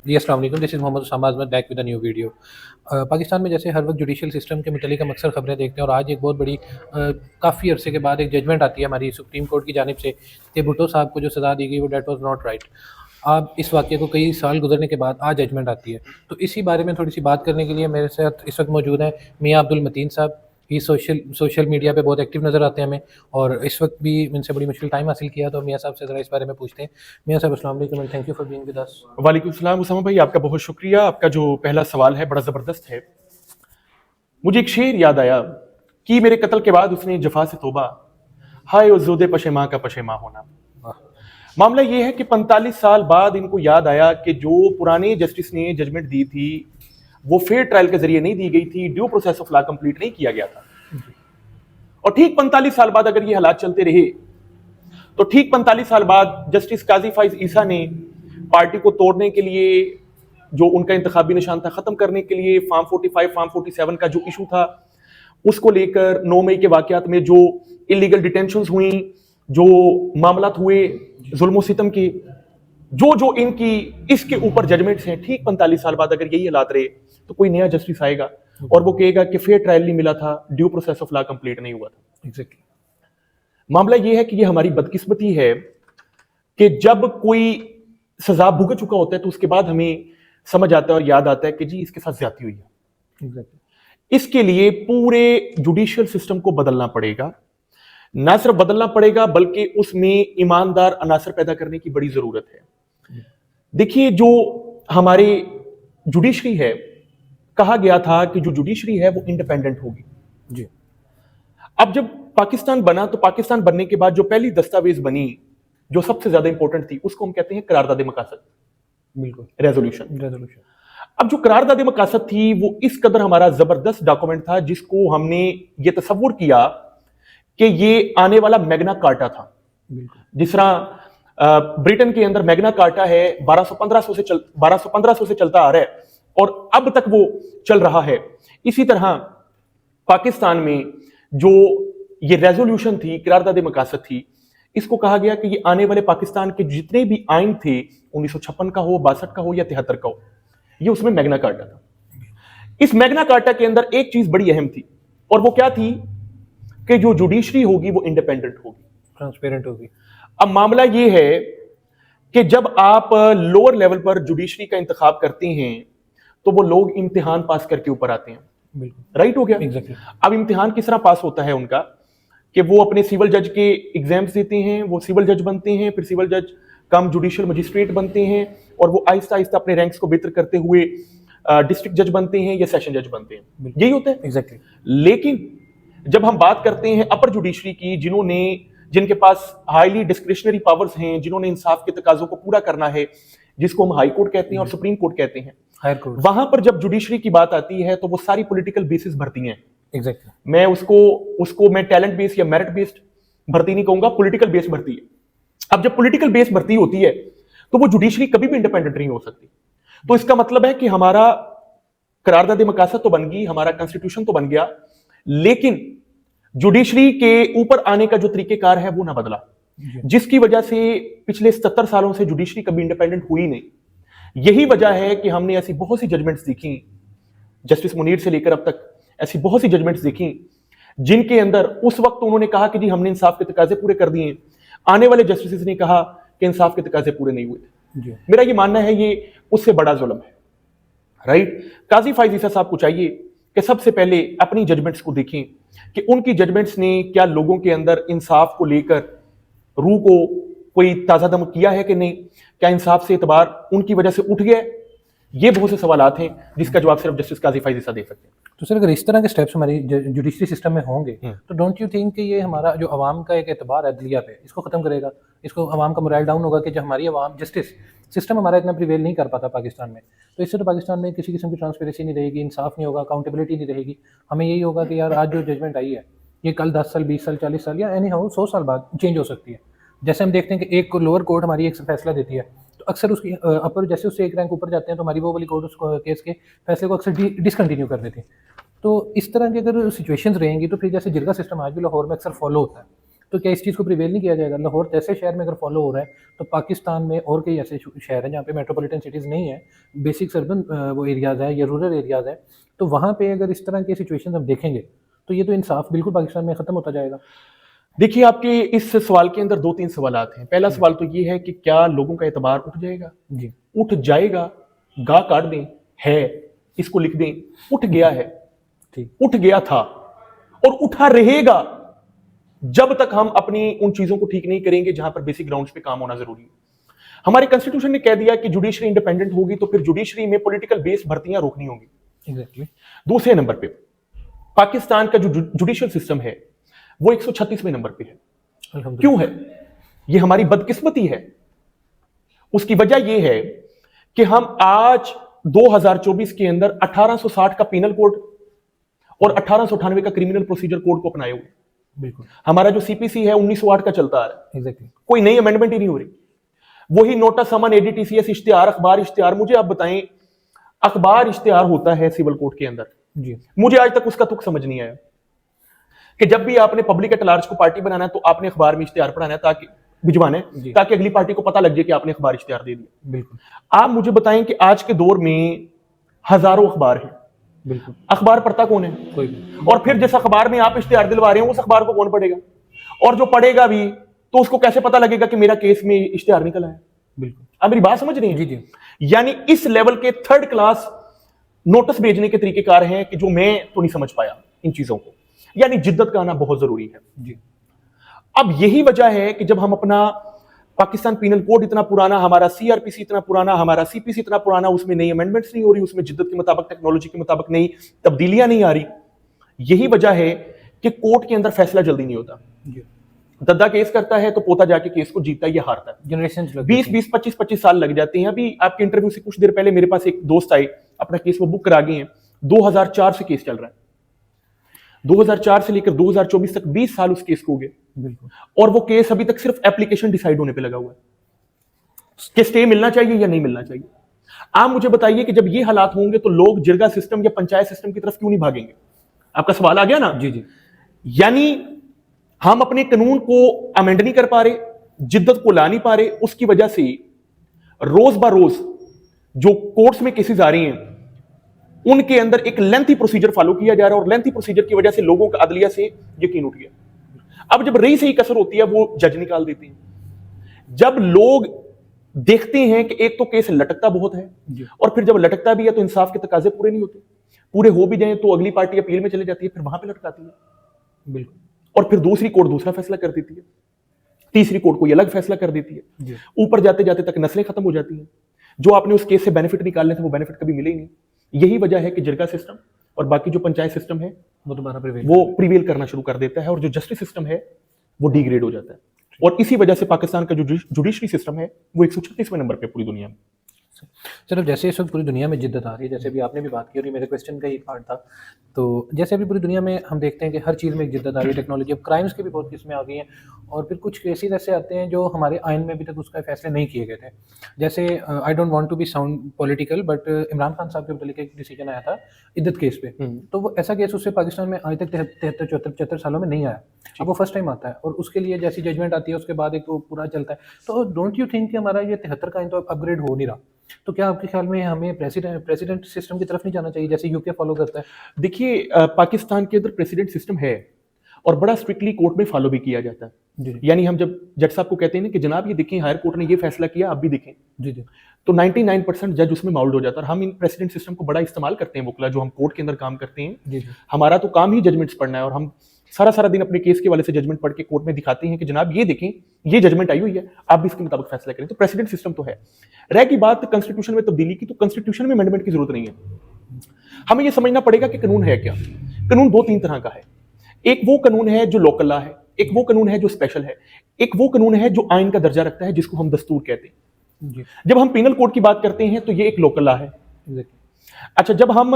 जी अस्सलाम वालेकुम, this is Mohammad Usama Azmat back with a new video. Pakistan में जैसे हर वक्त जुडिशल सिस्टम के मुतल्लिक़ हम अक्सर खबरें देखते हैं और आज एक बहुत बड़ी काफ़ी अरसे के बाद एक जजमेंट आती है हमारी सुप्रीम कोर्ट की जानिब से कि भुट्टो साहब को जो सज़ा दी गई वो डेट वाज़ नॉट राइट। अब इस वाक़ये को कई साल गुजरने के बाद आज जजमेंट आती है, तो इसी बारे में थोड़ी सी बात करने के लिए मेरे साथ इस वक्त मौजूद हैं मियाँ अब्दुल मतीन साहब। ये सोशल मीडिया पे बहुत एक्टिव नज़र आते हैं हमें, और इस वक्त भी इनसे बड़ी मुश्किल टाइम हासिल किया, तो मियाँ साहब से ज़रा इस बारे में पूछते हैं। मियाँ साहब अस्सलाम वालेकुम and thank you for being with us. वालेकुम सलाम उसामा भाई, आपका बहुत शुक्रिया। आपका जो पहला सवाल है बड़ा ज़बरदस्त है। मुझे एक शेर याद आया कि मेरे कत्ल के बाद उसने जफा से तोबा, हाय उस ज़ुदे पशेमा का पशेमा होना। मामला ये है कि 45 साल बाद इनको याद आया कि जो पुराने जस्टिस ने जजमेंट दी थी वो फेयर ट्रायल के जरिए नहीं दी गई थी, due process of law complete नहीं किया गया था। और ठीक 45 साल बाद अगर ये हालात चलते रहे तो ठीक 45 साल बाद जस्टिस काजी फाइज ईसा ने पार्टी को तोड़ने के लिए, जो उनका इंतखाबी निशान था, खत्म करने के लिए फार्म 45 फार्म 47 का जो इशू था उसको लेकर 9 मई के वाकयात में जो इलीगल डिटेंशंस हुई, जो मामलात हुए जुल्म सितम के, जो जो इनकी इसके ऊपर जजमेंट्स हैं, ठीक 45 साल बाद अगर यही हालात रहे तो कोई नया जस्टिस आएगा और वो कहेगा कि फेयर ट्रायल नहीं मिला था, due process of law complete नहीं हुआ था। एग्जैक्टली। मामला ये है कि ये हमारी बदकिस्मती है कि जब कोई सजा भुगत चुका होता है तो उसके बाद हमें समझ आता है और याद आता है कि जी इसके साथ ज्यादती हुई है। एग्जैक्टली। इसके लिए पूरे जुडिशियल सिस्टम को बदलना पड़ेगा। ना सिर्फ बदलना पड़ेगा बल्कि उसमें ईमानदार अनासर पैदा करने की बड़ी जरूरत है। देखिए, जो हमारे जुडिशरी है, कहा गया था कि जो जुडिशरी है वो इंडिपेंडेंट होगी। जी। अब जब पाकिस्तान बना तो पाकिस्तान बनने के बाद जो पहली दस्तावेज बनी जो सबसे ज्यादा इंपॉर्टेंट थी उसको हम कहते हैं करारदाद मकासद। बिल्कुल। रेजोल्यूशन। अब जो करारदाद मकासद थी वो इस कदर हमारा जबरदस्त डॉक्यूमेंट था जिसको हमने ये तसव्वुर किया कि ये आने वाला मैग्ना कार्टा था। जिस तरह ब्रिटेन के अंदर मैग्ना कार्टा है 1215 से चलता आ रहा है और अब तक वो चल रहा है, इसी तरह पाकिस्तान में जो ये रेजोल्यूशन थी, करारदाद मकासद थी, इसको कहा गया कि ये आने वाले पाकिस्तान के जितने भी आइन थे, 1956 का हो, 62 का हो या 73 का हो, ये उसमें मैग्ना कार्टा था। इस मैग्ना कार्टा के अंदर एक चीज बड़ी अहम थी और वो क्या थी कि जो जुडिशरी होगी वो इंडिपेंडेंट होगी, ट्रांसपेरेंट होगी। अब मामला ये है कि जब आप लोअर लेवल पर जुडिशरी का इंतखाब करते हैं तो वो लोग इम्तिहान पास करके ऊपर आते हैं। बिल्कुल। राइट हो गया। एग्जैक्टली। अब इम्तिहान किस तरह पास होता है उनका कि वो अपने सिविल जज के एग्जाम्स देते हैं, वो सिविल जज बनते हैं, फिर सिविल जज कम जुडिशियल मजिस्ट्रेट बनते हैं और वो आहिस्ता आहिस्ता अपने रैंक्स को बेहतर करते हुए डिस्ट्रिक्ट जज बनते हैं या सेशन जज बनते हैं। यही होता है। एग्जैक्टली। लेकिन जब हम बात करते हैं अपर जुडिशरी की, जिनके पास हाईली डिस्क्रिशनरी पावर्स हैं, जिन्होंने इंसाफ के तकाजों को पूरा करना है, जिसको हम हाई कोर्ट कहते हैं और सुप्रीम कोर्ट कहते हैं, हायर कोर्ट, वहां पर जब जुडिशरी की बात आती है तो वो सारी पॉलिटिकल बेसिस भर्ती हैं। एग्जैक्टली। मैं उसको मैं टैलेंट बेस्ड या मेरिट बेस्ड भर्ती नहीं कहूंगा, पॉलिटिकल बेस्ड भर्ती है। अब जब पॉलिटिकल बेस्ड भर्ती होती है तो वो जुडिशरी कभी भी इंडिपेंडेंट नहीं हो सकती। तो इसका मतलब है कि हमारा करारदाद मकासद तो बन गई, हमारा कॉन्स्टिट्यूशन तो बन गया, लेकिन जुडिशरी के ऊपर आने का जो तरीकेकार है वो ना बदला, जिसकी वजह से पिछले 77 सालों से जुडिशरी कभी इंडिपेंडेंट हुई नहीं। यही वजह है कि हमने ऐसी बहुत सी जजमेंट्स देखी, जस्टिस मुनीर से लेकर अब तक ऐसी बहुत सी जजमेंट्स देखी जिनके अंदर उस वक्त उन्होंने कहा कि जी हमने इंसाफ के तकाजे पूरे कर दिए, आने वाले जस्टिस ने कहा कि इंसाफ के तकाजे पूरे नहीं हुए थे। मेरा ये मानना है ये उससे बड़ा जुल्म है। राइट। काजी फाइज ईसा साहब को चाहिए कि सबसे पहले अपनी जजमेंट्स को देखें कि उनकी जजमेंट्स ने क्या लोगों के अंदर इंसाफ को लेकर रूह को कोई ताजा दम किया है कि नहीं, क्या इंसाफ से एतबार उनकी वजह से उठ गया। ये बहुत से सवालात हैं जिसका जवाब सिर्फ जस्टिस काजी फाइज ईसा दे सकते हैं। तो सर, अगर इस तरह के स्टेप्स हमारी जुडिशरी सिस्टम में होंगे तो डोंट यू थिंक कि ये हमारा जो अवाम का एक एतबार है अदलिया पे, इसको खत्म करेगा, इसको अवाम का मोरल डाउन होगा कि जो हमारी अवाम जस्टिस सिस्टम हमारा इतना प्रिवेल नहीं कर पाता पाकिस्तान में, तो इससे तो पाकिस्तान में किसी किस्म की ट्रांसपेरेंसी नहीं रहेगी, इंसाफ नहीं होगा, अकाउंटेबिलिटी नहीं रहेगी। हमें यही होगा कि यार आज जो जजमेंट आई है ये कल 10 साल 20 साल 40 साल या एनी हाउ 100 साल बाद चेंज हो सकती है। जैसे हम देखते हैं कि एक लोअर कोर्ट हमारी एक फैसला देती है तो अक्सर उसकी अपर जैसे उससे एक रैंक ऊपर जाते हैं तो हमारी वो वाली कोर्ट उस केस के फैसले को अक्सर डिसकंटिन्यू कर देती है। तो इस तरह की अगर सिचुएशंस रहेंगी तो फिर जैसे जिरगा सिस्टम आज भी लाहौर में अक्सर फॉलो होता है, तो क्या इस चीज़ को प्रिवेल नहीं किया जाएगा? लाहौर जैसे शहर में अगर फॉलो हो रहा है तो पाकिस्तान में और कई ऐसे शहर हैं जहाँ पे मेट्रोपॉलिटन सिटीज़ नहीं है, बेसिक अर्बन वो एरियाज़ है या रूरल एरियाज़ है, तो वहाँ पे अगर इस तरह की सिचुएशन हम देखेंगे तो ये तो इंसाफ बिल्कुल पाकिस्तान में ख़त्म होता जाएगा। देखिए, आपके इस सवाल के अंदर 2-3 सवालात हैं। पहला सवाल तो ये है कि क्या लोगों का एतबार उठ जाएगा? जी, उठ जाएगा, गा काट दें, है, इसको लिख दें, उठ गया है, ठीक, उठ गया था और उठा रहेगा जब तक हम अपनी उन चीजों को ठीक नहीं करेंगे जहां पर बेसिक ग्राउंड्स पे काम होना जरूरी है। हमारे कॉन्स्टिट्यूशन ने कह दिया कि जुडिशरी इंडिपेंडेंट होगी, तो फिर जुडिशरी में पॉलिटिकल बेस भर्तियां रोकनी होंगी। एग्जैक्टली। दूसरे नंबर पे पाकिस्तान का जो जुडिशियल सिस्टम है वो 136वें नंबर पे है। अल्हम्दुलिल्लाह। क्यों है? ये हमारी बदकिस्मती है। उसकी वजह यह है कि हम आज 2024 के अंदर 1860 का पीनल कोड और 1898 का क्रिमिनल प्रोसीजर कोड को अपनाए हुए। बिल्कुल, हमारा जो सीपीसी है 1908 का चलता आ रहा है, एग्जैक्टली। कोई नई अमेंडमेंट ही नहीं हो रही। वही नोटिस समन एडीटीसीएस इश्तिहार अखबार इश्तिहार। मुझे आप बताएं, अखबार इश्तिहार होता है सिविल कोड के अंदर, जी, मुझे आज तक उसका तुक समझ नहीं आया कि जब भी आपने पब्लिक एट लार्ज को पार्टी बनाना है तो आपने अखबार में इश्तिहार पढ़ाना है, ताकि भिजवाना है ताकि अगली पार्टी को पता लग जाए कि आपने अखबार इश्तिहार दे दिया। बिल्कुल, आप मुझे बताएं कि आज के दौर में हजारों अखबार हैं, बिल्कुल, अखबार पढ़ता कौन है? कोई भी। और फिर जिस अखबार में आप इश्तिहार दिलवा रहे हो उस अखबार को कौन पढ़ेगा? और जो पढ़ेगा भी तो उसको कैसे पता लगेगा कि मेरा केस में इश्तिहार निकला है? बिल्कुल, आप मेरी बात समझ रहे हैं? जी, जी, यानी इस लेवल के थर्ड क्लास नोटिस भेजने के तरीकेकार हैं कि जो मैं तो नहीं समझ पाया इन चीजों को। यानी जिद्दत का आना बहुत जरूरी है। जी, अब यही वजह है कि जब हम अपना पाकिस्तान पीनल कोड इतना पुराना, हमारा सीआरपीसी इतना पुराना, हमारा सीपीसी इतना पुराना, उसमें नई अमेंडमेंट्स नहीं हो रही, उसमें जिद्दत के मुताबिक टेक्नोलॉजी के मुताबिक नई तब्दीलियां नहीं आ रही, यही वजह है कि कोर्ट के अंदर फैसला जल्दी नहीं होता। जी, दद्दा केस करता है तो पोता जाके केस को जीतता है या हारता है। जनरेशन 20-20, 25-25 साल लग जाते हैं। अभी आपके इंटरव्यू से कुछ देर पहले मेरे पास एक दोस्त आए, अपना केस वो बुक करा गए हैं। 2004 से केस चल रहा है, 2004 से लेकर 2024 तक 20 साल उस केस को हो गए। बिल्कुल, और वो केस अभी तक सिर्फ एप्लीकेशन डिसाइड होने पे लगा हुआ है कि स्टे मिलना चाहिए या नहीं मिलना चाहिए। आप मुझे बताइए कि जब ये हालात होंगे तो लोग जिरगा सिस्टम या पंचायत सिस्टम की तरफ क्यों नहीं भागेंगे? आपका सवाल आ गया ना? जी, जी, यानी हम अपने कानून को अमेंड नहीं कर पा रहे, जिद्दत को ला नहीं पा रहे, उसकी वजह से रोज ब रोज जो कोर्ट्स में केसेस आ रही हैं उनके अंदर एक लेंथी प्रोसीजर फॉलो किया जा रहा है और लेंथी प्रोसीजर की वजह से लोगों का अदलिया से यकीन उठ गया। अब जब रही सही कसर होती है वो जज निकाल देते हैं। जब लोग देखते हैं कि एक तो केस लटकता बहुत है और फिर जब लटकता भी है तो इंसाफ के तकाजे पूरे नहीं होते, पूरे हो भी जाए तो अगली पार्टी अपील में चले जाती है, फिर वहां पे लटकाती है, बिल्कुल, और फिर दूसरी कोर्ट दूसरा फैसला कर देती है, तीसरी कोर्ट कोई अलग फैसला कर देती है। ऊपर जाते जाते तक नस्लें खत्म हो जाती हैं। जो आपने उस केस से बेनिफिट निकालने थे वो बेनिफिट कभी मिले ही नहीं। यही वजह है कि जिरगा सिस्टम और बाकी जो पंचायत सिस्टम है वो दोबारा वो प्रिवेल करना शुरू कर देता है और जो जस्टिस सिस्टम है वो डिग्रेड हो जाता है। और इसी वजह से पाकिस्तान का जो जुडिशरी सिस्टम है वो 136वें नंबर पे पूरी दुनिया में। चलो, जैसे इस वक्त पूरी दुनिया में जिद्दत आ रही है, जैसे भी आपने भी बात की और ये मेरे क्वेश्चन का ही पार्ट था, तो जैसे अभी पूरी दुनिया में हम देखते हैं कि हर चीज़ में एक जिद्दत आ रही है, टेक्नोलॉजी, अब क्राइम्स की भी बहुत किस्में आ गई हैं और फिर कुछ केसेस ऐसे आते हैं जो हमारे आइन में अभी तक उसका फैसले नहीं किए गए थे। जैसे I don't want to be sound political, but Imran Khan sahab के मुतालिक एक डिसीजन आया था इद्दत केस पे, तो वो ऐसा केस उससे पाकिस्तान में आज तक 73-74 सालों में नहीं आया। अब वो फर्स्ट टाइम आता है और उसके लिए जैसी जजमेंट आती है उसके बाद एक वो पूरा चलता है। तो डोंट यू थिंक कि हमारा ये 73 का तो अपग्रेड हो नहीं रहा, तो क्या आपके ख्याल में हमें प्रेसिडेंट सिस्टम की तरफ नहीं जाना चाहिए जैसे यूके फॉलो करता है? देखिए, पाकिस्तान के अंदर प्रेसिडेंट सिस्टम है और बड़ा स्ट्रिक्टली कोर्ट में फॉलो भी किया जाता है। यानी हम जब जज साहब को कहते हैं ना कि जनाब ये देखें हायर कोर्ट ने ये फैसला किया, आप भी देखें, जी, जी, तो 99% जज उसमें माउल्ड हो जाता है। और हम इन प्रेसिडेंट सिस्टम को बड़ा इस्तेमाल करते हैं वकला जो हम कोर्ट के अंदर काम करते हैं। जी, जी, हमारा तो काम ही जजमेंट्स पढ़ना है और हम सारा दिन अपने केस के वाले से जजमेंट पढ़ के कोर्ट में दिखाते हैं कि जनाब ये देखें ये जजमेंट आई हुई है, आप भी इसके मुताबिक फैसला करें। तो प्रेसिडेंट सिस्टम तो है। रह की बात कॉन्स्टिट्यूशन में तब्दीली की, तो कॉन्स्टिट्यूशन में अमेंडमेंट की जरूरत नहीं है। हमें यह समझना पड़ेगा कि कानून है क्या। कानून 2-3 तरह का है। एक वो कानून है जो लोकल लॉ है, एक वो कानून है जो स्पेशल है, एक वो कानून है जो आइन का दर्जा रखता है जिसको हम दस्तूर कहते हैं। जी, जब हम पीनल कोड की बात करते हैं तो ये एक लोकल लॉ है। एग्जैक्टली, अच्छा, जब हम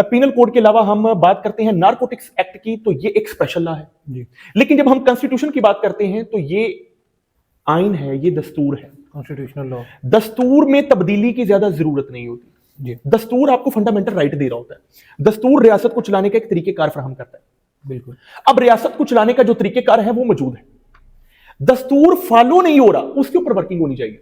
पीनल कोड के अलावा हम बात करते हैं नारकोटिक्स एक्ट की तो ये एक स्पेशल लॉ है। जी, लेकिन जब हम कॉन्स्टिट्यूशन की बात करते हैं तो ये आइन है, ये दस्तूर है। कॉन्स्टिट्यूशनल लॉ, दस्तूर में तब्दीली की ज्यादा जरूरत नहीं होती। जी, दस्तूर आपको फंडामेंटल राइट दे रहा होता है। दस्तूर रियासत को चलाने का एक तरीकेकार फराहम करता है। बिल्कुल, अब रियासत को चलाने का जो तरीकेकार है वो मौजूद है। दस्तूर फॉलो नहीं हो रहा, उसके ऊपर वर्किंग होनी चाहिए।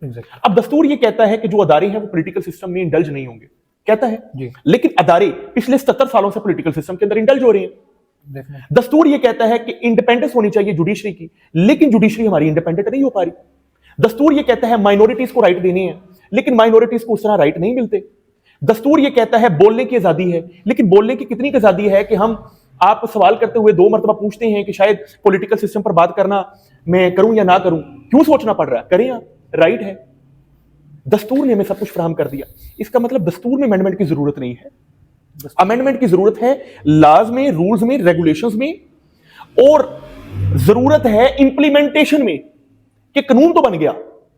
एग्जैक्टली अब दस्तूर ये कहता है कि जो अदारे हैं वो पॉलिटिकल सिस्टम में इंडल्ज नहीं होंगे, कहता है जी, लेकिन अदारे पिछले 77 सालों से पॉलिटिकल सिस्टम के अंदर इंडल्ज हो रहे हैं। डेफिनेटली दस्तूर ये कहता है कि इंडिपेंडेंस होनी चाहिए जुडिशरी की, लेकिन जुडिशरी हमारी इंडिपेंडेंट नहीं हो पा रही। दस्तूर ये कहता है माइनॉरिटीज को राइट देने हैं, लेकिन माइनॉरिटीज को उस तरह राइट नहीं मिलते। दस्तूर ये कहता है बोलने की आजादी है, लेकिन बोलने की कितनी आजादी है कि हम आप सवाल करते हुए 2 मरतबा पूछते हैं कि शायद पॉलिटिकल सिस्टम पर बात करना मैं करूं या ना करूं, क्यों सोचना पड़ रहा है, करें आप, राइट है। दस्तूर ने हमें सब कुछ फराहम कर दिया, इसका मतलब दस्तूर में अमेंडमेंट की जरूरत नहीं है। अमेंडमेंट की जरूरत है लॉज में, रूल्स में, रेगुलेशंस में, और जरूरत है इंप्लीमेंटेशन में कि कानून तो बन गया,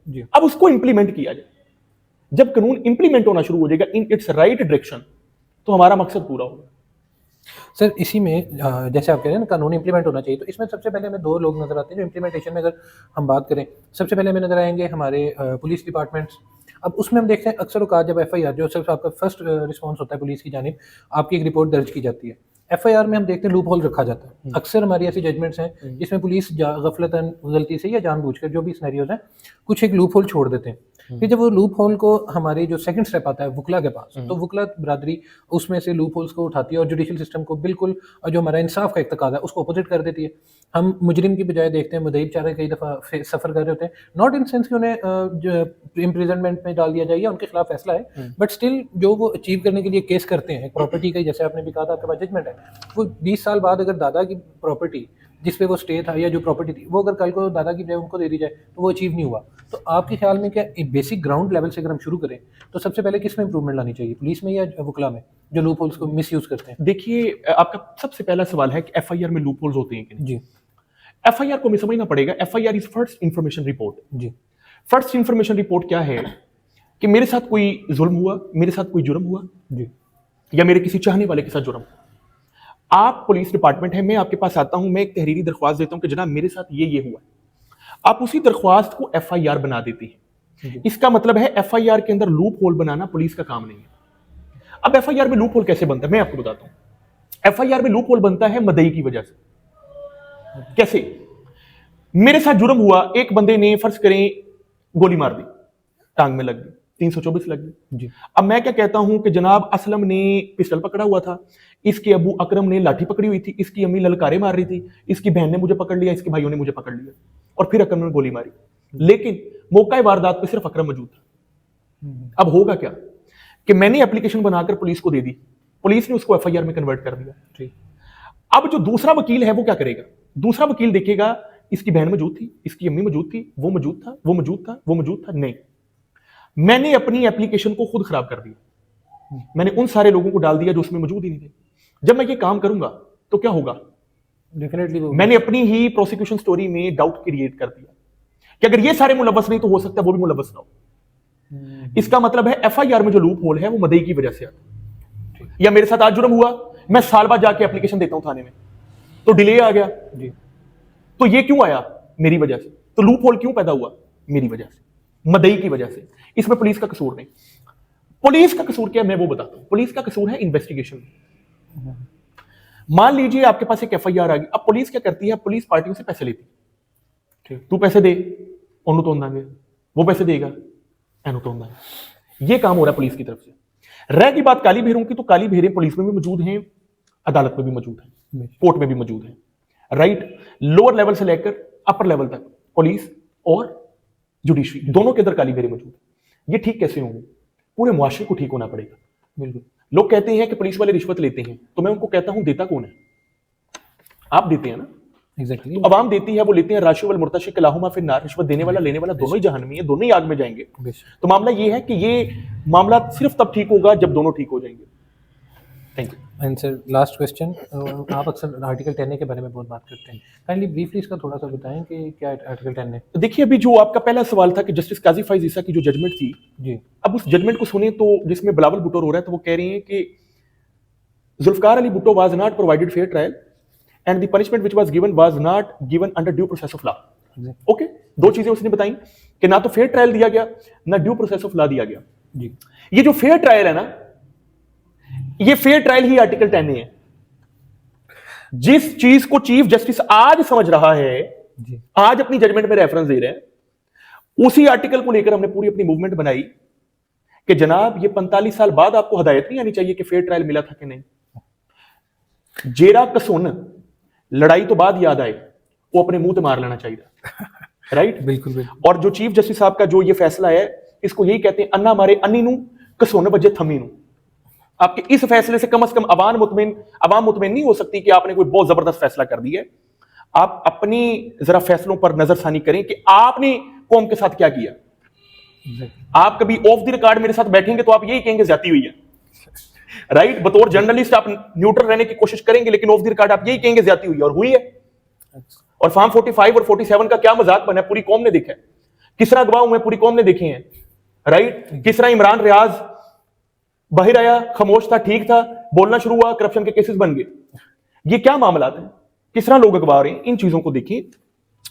जी। अब उसको इंप्लीमेंट किया जाए। जब कानून इंप्लीमेंट होना शुरू हो जाएगा इन इट्स राइट डायरेक्शन, तो हमारा मकसद पूरा होगा। सर इसी में जैसे आप कह रहे हैं ना कानून इंप्लीमेंट होना चाहिए, तो इसमें सबसे पहले हमें 2 लोग नजर आते हैं जो इंप्लीमेंटेशन में अगर हम बात करें, सबसे पहले हमें नजर आएंगे हमारे पुलिस डिपार्टमेंट्स। अब उसमें हम देखते हैं अक्सर औकात जब एफआईआर जो सिर्फ आपका फर्स्ट रिस्पॉन्स होता है पुलिस की जानिब, आपकी एक रिपोर्ट दर्ज की जाती है, एफआईआर में हम देखते हैं लूप होल रखा जाता है। अक्सर हमारी ऐसी जजमेंट्स हैं जिसमें पुलिस गफलतन, गलती से या जानबूझकर, जो भी सिनेरियोज हैं, कुछ एक लूप होल छोड़ देते हैं। फिर जब वो लूप होल को हमारी जो सेकंड स्टेप आता है वकला के पास, तो वकला बरादरी उसमें से लूप होल्स को उठाती है और जुडिशियल सिस्टम को बिल्कुल जो हमारा इंसाफ का एक तकाजा है उसको अपोजिट कर देती है। हम मुजरिम की बजाय देखते हैं मुद्दई बेचारे कई दफ़ा सफ़र कर रहे होते हैं, नॉट इन सेंस कि उन्हें इम्प्रिजनमेंट में डाल दिया जाए या उनके खिलाफ फैसला है, बट स्टिल जो वो अचीव करने के लिए केस करते हैं प्रॉपर्टी का, जैसे आपने भी कहा था आपके पास जजमेंट है, वो 20 साल बाद अगर दादा की प्रॉपर्टी जिस पे वो स्टे था या जो प्रॉपर्टी थी वो अगर कल को दादा की बजाय उनको दे दी जाए तो वो अचीव नहीं हुआ। तो आपके ख्याल में क्या बेसिक ग्राउंड लेवल से अगर हम शुरू करें तो सबसे पहले किस में इंप्रूवमेंट लानी चाहिए, पुलिस में या वकला में, जो लूप होल्स को मिस यूज करते हैं? देखिए, आपका सबसे पहला सवाल है कि एफआईआर में लूप होल्स होते हैं कि नहीं। जी एफआईआर को हमें समझना पड़ेगा, FIR is first information report. जी फर्स्ट इंफॉर्मेशन रिपोर्ट क्या है कि मेरे साथ कोई जुल्म हुआ, मेरे साथ कोई जुर्म हुआ, जी या मेरे किसी चाहने वाले के साथ जुर्म हुआ। आप पुलिस डिपार्टमेंट है, मैं आपके पास आता हूं, मैं एक तहरीरी दरख्वास्त देता हूं कि जनाब मेरे साथ ये हुआ। आप उसी दरख्वास्त को एफआईआर बना देती हैं। इसका मतलब है एफआईआर के अंदर लूप होल बनाना पुलिस का काम नहीं है। अब एफआईआर में लूप होल कैसे बनता है मैं आपको बताता हूं। एफआईआर में लूप होल बनता है मदई की वजह से। कैसे? मेरे साथ जुर्म हुआ, एक बंदे ने फर्ज करें गोली मार दी, टांग में लग गई, 324 लग गई। जी अब मैं क्या कहता हूं कि जनाब असलम ने पिस्टल पकड़ा हुआ था, इसके अबू अकरम ने लाठी पकड़ी हुई थी, इसकी अम्मी ललकारे मार रही थी, इसकी बहन ने मुझे पकड़ लिया, इसके भाइयों ने मुझे पकड़ लिया और फिर अकरम ने गोली मारी। लेकिन मौका वारदात पे सिर्फ अकरम मौजूद था। अब होगा क्या कि मैंने एप्लीकेशन बनाकर पुलिस को दे दी, पुलिस ने उसको एफआईआर में कन्वर्ट कर दिया। ठीक। अब जो दूसरा वकील है वो क्या करेगा? दूसरा वकील देखेगा इसकी बहन मौजूद थी, इसकी अम्मी मौजूद थी, वो मौजूद था, वो मौजूद था, वो मौजूद था, नहीं, मैंने अपनी एप्लीकेशन को खुद खराब कर दिया। मैंने उन सारे लोगों को डाल दिया जो उसमें मौजूद ही नहीं थे। जब मैं ये काम करूंगा तो क्या होगा? डेफिनेटली मैंने अपनी ही प्रोसिक्यूशन स्टोरी में डाउट क्रिएट कर दिया कि अगर ये सारे मुलव्वस नहीं तो हो सकता है वो भी मुलव्वस ना हो। इसका मतलब है एफआईआर में जो लूप होल है वो मदई की वजह से आता है। या मेरे साथ आज जुर्म हुआ, मैं साल बाद जाके एप्लीकेशन देता हूं थाने में, तो डिले आ गया जी, तो ये क्यों आया? मेरी वजह से। तो लूप होल क्यों पैदा हुआ? मेरी वजह से, मदई की वजह से। इसमें पुलिस का कसूर नहीं। पुलिस का कसूर क्या है मैं वो बताता हूं। पुलिस का कसूर है इन्वेस्टिगेशन। मान लीजिए आपके पास एक एफआईआर आ गई, अब पुलिस क्या करती है? पुलिस पार्टियों से पैसे लेती है। तू पैसे दे, ओनू तो देंगे, वो पैसे देगा, एनू तो देंगे। ये काम हो रहा है पुलिस की तरफ से। रह की बात काली भेरों की, तो काली भेरें पुलिस में भी मौजूद हैं, अदालत में भी मौजूद हैं, कोर्ट में भी मौजूद हैं, राइट। लोअर लेवल से लेकर अपर लेवल तक पुलिस और जुडिशरी दोनों के अंदर काली भेरें मौजूद है। ये ठीक कैसे होंगे? पूरे मुआशरे को ठीक होना पड़ेगा। बिल्कुल। लोग कहते हैं कि पुलिस वाले रिश्वत लेते हैं, तो मैं उनको कहता हूं देता कौन है? आप देते हैं ना। एग्जैक्टली। तो अवाम देती है, वो लेते हैं। राशि वल मुर्तशी कलाहुमा फिर नार, रिश्वत देने वाला लेने वाला दोनों ही जहन्नमी है, दोनों ही आग में जाएंगे। तो मामला ये है कि ये मामला सिर्फ तब ठीक होगा जब दोनों ठीक हो जाएंगे। Thank you. And sir last question, आप अक्सर आर्टिकल 10 के बारे में बहुत बात करते हैं, काइंडली ब्रीफली इसका थोड़ा सा बताएं कि क्या आर्टिकल 10 है? देखिए, अभी जो आपका पहला सवाल था कि जस्टिस काजी फैज ईसा की जो जजमेंट थी, जी अब उस जजमेंट को सुने तो जिसमें बिलावल भुट्टो रो रहा है, तो वो कह रहे हैं कि Zulfikar Ali Bhutto was not provided fair trial and the punishment which was given was not given under due process of law. Okay, दो चीजें उसने बताई कि ना तो फेयर ट्रायल दिया गया, ना ड्यू प्रोसेस ऑफ लॉ दिया गया। जी। ये जो फेयर ट्रायल है ना, ये फेयर ट्रायल ही आर्टिकल 10 है। जिस चीज को चीफ जस्टिस आज समझ रहा है जी आज अपनी जजमेंट में रेफरेंस दे रहे हैं। उसी आर्टिकल को लेकर हमने पूरी अपनी मूवमेंट बनाई कि जनाब ये 45 साल बाद आपको हदायत नहीं आनी चाहिए कि फेयर ट्रायल मिला था कि नहीं। जेरा कसून लड़ाई तो बाद याद आए, वो अपने मुंह पे मार लेना चाहिए, राइट। बिल्कुल बिल्कुल। और जो चीफ जस्टिस साहब का जो ये फैसला है, इसको यही कहते हैं अन्ना मारे अन्नी नू कसून बजे थमी नू। आपके इस फैसले से कम अवाम मुतमिन नहीं हो सकती कि आपने कोई बहुत जबरदस्त फैसला कर दिया है। आप अपनी जरा फैसलों पर नजरसानी करें कि आपने कौम के साथ क्या किया। आप कभी ऑफ द रिकॉर्ड मेरे साथ बैठेंगे तो आप यही कहेंगे ज्यादती हुई है, राइट। बतौर जर्नलिस्ट आप न्यूट्रल रहने की कोशिश करेंगे, लेकिन ऑफ द रिकॉर्ड आप यही कहेंगे ज्यादती हुई है, और हुई है। और फार्म 45 और 47 का क्या मजाक बना है, पूरी कौम ने देखा है। किस तरह गवाह हुए, पूरी कौम ने देखे हैं, राइट। किस तरह इमरान रियाज बाहर आया, खामोश था, ठीक था, बोलना शुरू हुआ, करप्शन के केसेस बन गए। ये क्या मामला है, किस तरह लोग अखबार हैं, इन चीजों को देखिए।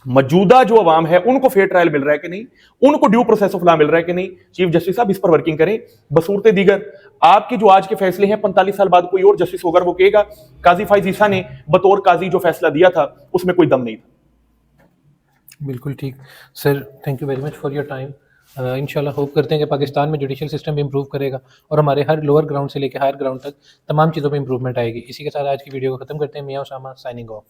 मौजूदा जो अवाम है उनको फेयर ट्रायल मिल रहा है कि नहीं, उनको ड्यू प्रोसेस ऑफ लॉ मिल रहा है कि नहीं। चीफ जस्टिस साहब इस पर वर्किंग करें। बसूरत दीगर आपके जो आज के फैसले हैं, 45 साल बाद कोई और जस्टिस होगा, वो कहेगा काजी फाइज ईसा ने बतौर काजी जो फैसला दिया था उसमें कोई दम नहीं था। बिल्कुल ठीक sir, thank you very much for your time. इंशाल्लाह होप करते हैं कि पाकिस्तान में जुडिशियल सिस्टम भी इंप्रूव करेगा और हमारे हर लोअर ग्राउंड से लेकर हायर ग्राउंड तक तमाम चीज़ों में इंप्रूवमेंट आएगी। इसी के साथ आज की वीडियो को खत्म करते हैं। मियां उसामा साइनिंग ऑफ।